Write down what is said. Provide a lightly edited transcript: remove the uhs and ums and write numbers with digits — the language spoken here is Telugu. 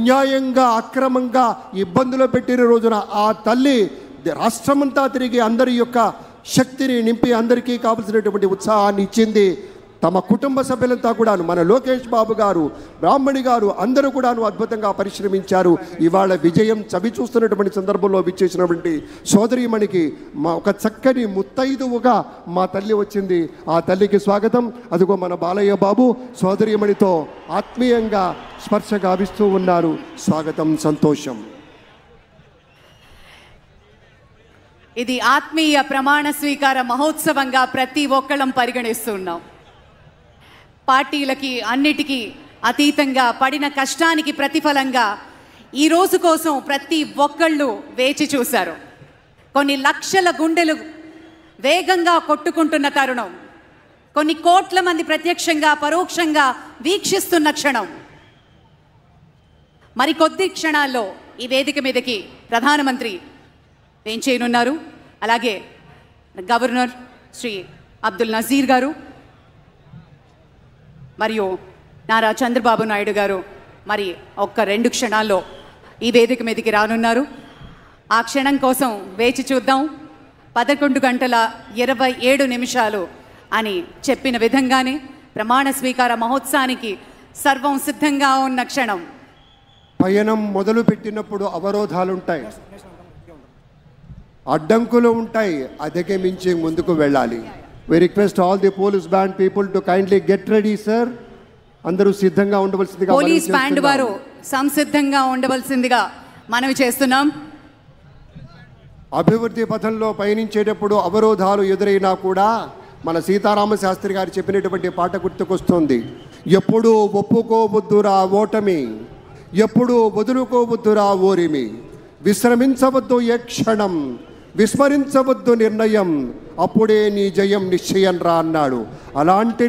అన్యాయంగా అక్రమంగా ఇబ్బందులు పెట్టిన రోజున ఆ తల్లి రాష్ట్రమంతా తిరిగి అందరి యొక్క శక్తిని నింపి అందరికీ కావలసినటువంటి ఉత్సాహాన్ని ఇచ్చింది. తమ కుటుంబ సభ్యులంతా కూడాను, మన లోకేష్ బాబు గారు, బ్రాహ్మణి గారు అందరూ కూడాను అద్భుతంగా పరిశ్రమించారు. ఇవాళ విజయం చవి చూస్తున్నటువంటి సందర్భంలో విచ్చేసినటువంటి సోదరీమణికి మా ఒక చక్కని ముత్తైదువుగా మా తల్లి వచ్చింది. ఆ తల్లికి స్వాగతం. అదిగో మన బాలయ్య బాబు సోదరీమణితో ఆత్మీయంగా స్పర్శ గావిస్తూ ఉన్నారు. స్వాగతం, సంతోషం. ఇది ఆత్మీయ ప్రమాణ స్వీకార మహోత్సవంగా ప్రతి ఒక్కళ్ళం పరిగణిస్తున్నాం. పార్టీలకి అన్నిటికీ అతీతంగా పడిన కష్టానికి ప్రతిఫలంగా ఈ రోజు కోసం ప్రతి ఒక్కళ్ళు వేచి చూశారు. కొన్ని లక్షల గుండెలు వేగంగా కొట్టుకుంటున్న తరుణం, కొన్ని కోట్ల మంది ప్రత్యక్షంగా పరోక్షంగా వీక్షిస్తున్న క్షణం. మరికొద్ది క్షణాల్లో ఈ వేదిక మీదకి ప్రధానమంత్రి వేంచేయనున్నారు. అలాగే గవర్నర్ శ్రీ అబ్దుల్ నజీర్ గారు మరియు నారా చంద్రబాబు నాయుడు గారు మరి ఒక్క 2 క్షణాల్లో ఈ వేదిక మీదకి రానున్నారు. ఆ క్షణం కోసం వేచి చూద్దాం. 11:27 అని చెప్పిన విధంగానే ప్రమాణ స్వీకార మహోత్సవానికి సర్వం సిద్ధంగా ఉన్న క్షణం. పయనం మొదలు పెట్టినప్పుడు అవరోధాలుంటాయి, అడ్డంకులు ఉంటాయి, అధిగమించి ముందుకు వెళ్ళాలి. We request all the police band people to kindly get ready, sir. అందరూ సిద్ధంగా ఉండవలసిందిగా పోలీస్ బ్యాండ్ వారు సంసిద్ధంగా ఉండవలసిందిగా మనవి చేస్తున్నాం. అభివృద్ధి పథంలో పయనించేటప్పుడు అవరోధాలు ఎదురైనా కూడా మన సీతారామ శాస్త్రి గారు చెప్పినటువంటి పాట గుర్తుకొస్తుంది. ఎప్పుడూ ఒప్పుకోవద్దురా ఓటమి, ఎప్పుడూ వదులుకోవద్దురా ఓరిమి, విశ్రమించవద్దు ఏ క్షణం, విస్మరించవద్దు నిర్ణయం, అప్పుడే నీ జయం నిశ్చయం రా అన్నాడు. అలాంటి